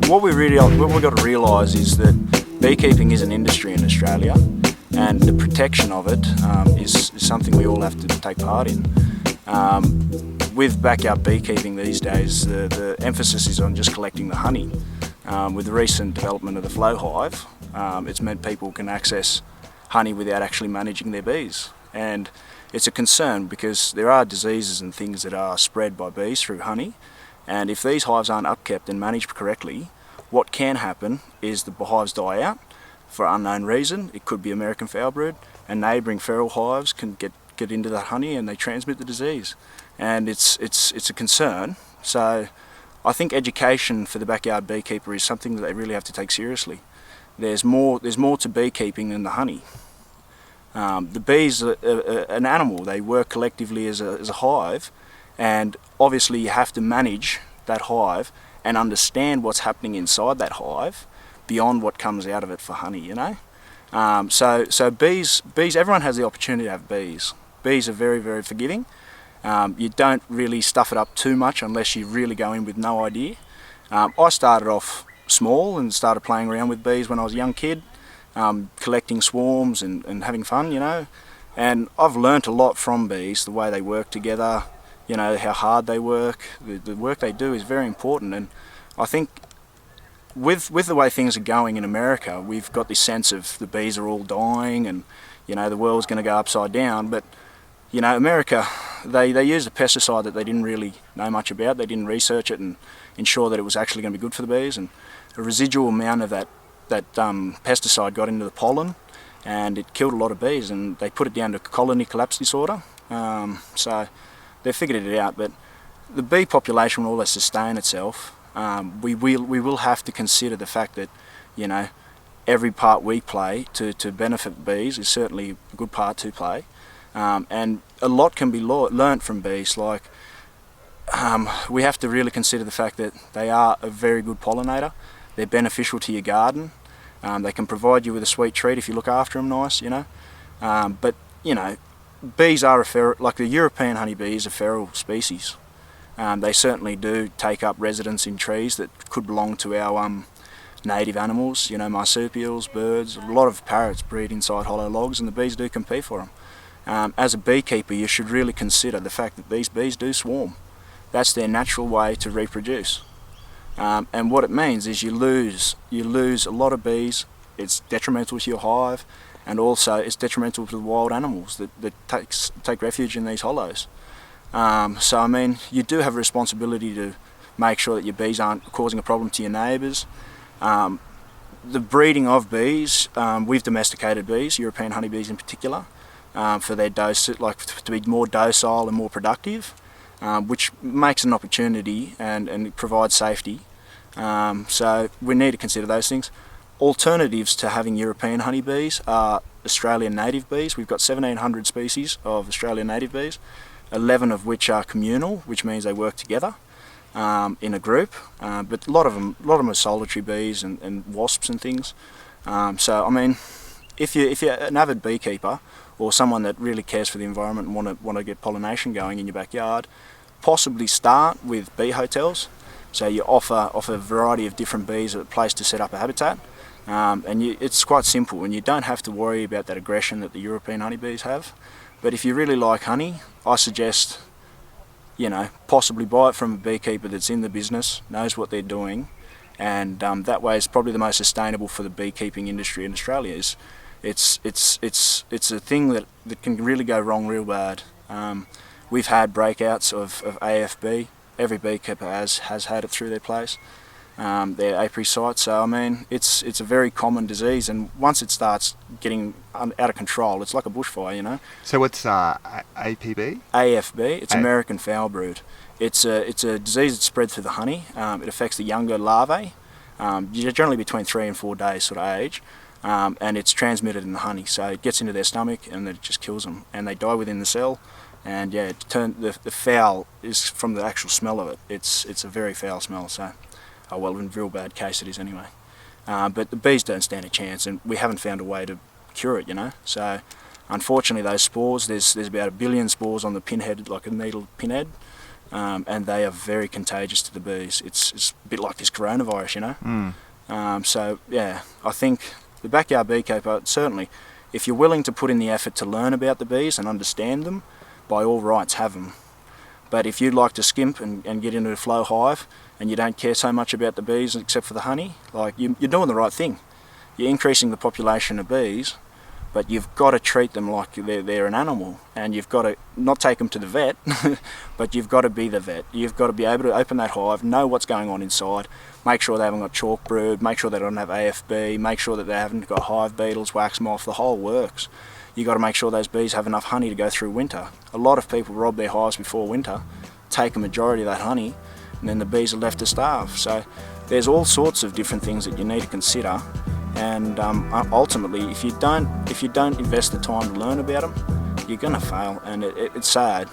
what we've got to realise is that beekeeping is an industry in Australia, and the protection of it is something we all have to take part in. With backyard beekeeping these days, the emphasis is on just collecting the honey. With the recent development of the flow hive, it's meant people can access honey without actually managing their bees. And it's a concern because there are diseases and things that are spread by bees through honey. And if these hives aren't upkept and managed correctly, what can happen is the hives die out for an unknown reason. It could be American foulbrood, and neighbouring feral hives can get into that honey and they transmit the disease. And it's a concern. So I think education for the backyard beekeeper is something that they really have to take seriously. There's more to beekeeping than the honey. The bees are an animal. They work collectively as a hive, and obviously you have to manage that hive and understand what's happening inside that hive beyond what comes out of it for honey, you know. So bees, everyone has the opportunity to have bees. Bees are very, very forgiving. You don't really stuff it up too much unless you really go in with no idea. I started off small and started playing around with bees when I was a young kid, collecting swarms and having fun, you know. And I've learnt a lot from bees, the way they work together, you know, how hard they work. The work they do is very important, and I think with the way things are going in America, we've got this sense of the bees are all dying and, you know, the world's going to go upside down. But, you know, America, they used a pesticide that they didn't really know much about. They didn't research it and ensure that it was actually going to be good for the bees, and a residual amount of that pesticide got into the pollen and it killed a lot of bees, and they put it down to colony collapse disorder. So they figured it out, but the bee population will always sustain itself. We will have to consider the fact that, you know, every part we play to benefit bees is certainly a good part to play, and a lot can be learnt from bees. Like we have to really consider the fact that they are a very good pollinator. They're beneficial to your garden. They can provide you with a sweet treat if you look after them nice, you know. But you know, bees are like the European honeybee is a feral species. They certainly do take up residence in trees that could belong to our native animals, you know, marsupials, birds. A lot of parrots breed inside hollow logs, and the bees do compete for them. As a beekeeper, you should really consider the fact that these bees do swarm. That's their natural way to reproduce. And what it means is you lose a lot of bees. It's detrimental to your hive, and also it's detrimental to the wild animals that take refuge in these hollows. So I mean, you do have a responsibility to make sure that your bees aren't causing a problem to your neighbours. The breeding of bees, we've domesticated bees, European honeybees in particular, for their to be more docile and more productive, which makes an opportunity and provides safety. So we need to consider those things. Alternatives to having European honeybees are Australian native bees. We've got 1,700 species of Australian native bees, 11 of which are communal, which means they work together in a group. But a lot of them are solitary bees and wasps and things. So I mean, if you're an avid beekeeper or someone that really cares for the environment and want to get pollination going in your backyard, possibly start with bee hotels. So you offer a variety of different bees a place to set up a habitat, and it's quite simple, and you don't have to worry about that aggression that the European honeybees have. But if you really like honey, I suggest, you know, possibly buy it from a beekeeper that's in the business, knows what they're doing, and that way it's probably the most sustainable for the beekeeping industry in Australia. It's a thing that can really go wrong real bad. We've had breakouts of AFB. Every beekeeper has had it through their place, their apiary site. So I mean, it's a very common disease, and once it starts getting out of control, it's like a bushfire, you know. So what's APB? AFB. It's American foulbrood. It's a disease that's spread through the honey. It affects the younger larvae, generally between 3 and 4 days sort of age, and it's transmitted in the honey. So it gets into their stomach and then it just kills them, and they die within the cell. And yeah, the foul is from the actual smell of it. It's a very foul smell. So, well, in a real bad case it is anyway. But the bees don't stand a chance, and we haven't found a way to cure it, you know. So, unfortunately, those spores, there's about 1 billion spores on the pinhead, like a needle pinhead. and they are very contagious to the bees. It's a bit like this coronavirus, you know. So yeah, I think the backyard beekeeper, certainly, if you're willing to put in the effort to learn about the bees and understand them, by all rights have them. But if you'd like to skimp and get into a flow hive and you don't care so much about the bees except for the honey, like you're doing the right thing. You're increasing the population of bees, but you've got to treat them like they're an animal, and you've got to not take them to the vet, but you've got to be the vet. You've got to be able to open that hive, know what's going on inside, make sure they haven't got chalk brood, make sure they don't have AFB, make sure that they haven't got hive beetles, wax moth, the whole works. You've got to make sure those bees have enough honey to go through winter. A lot of people rob their hives before winter, take a majority of that honey, and then the bees are left to starve. So there's all sorts of different things that you need to consider. And ultimately, if you don't invest the time to learn about them, you're going to fail, and it's sad.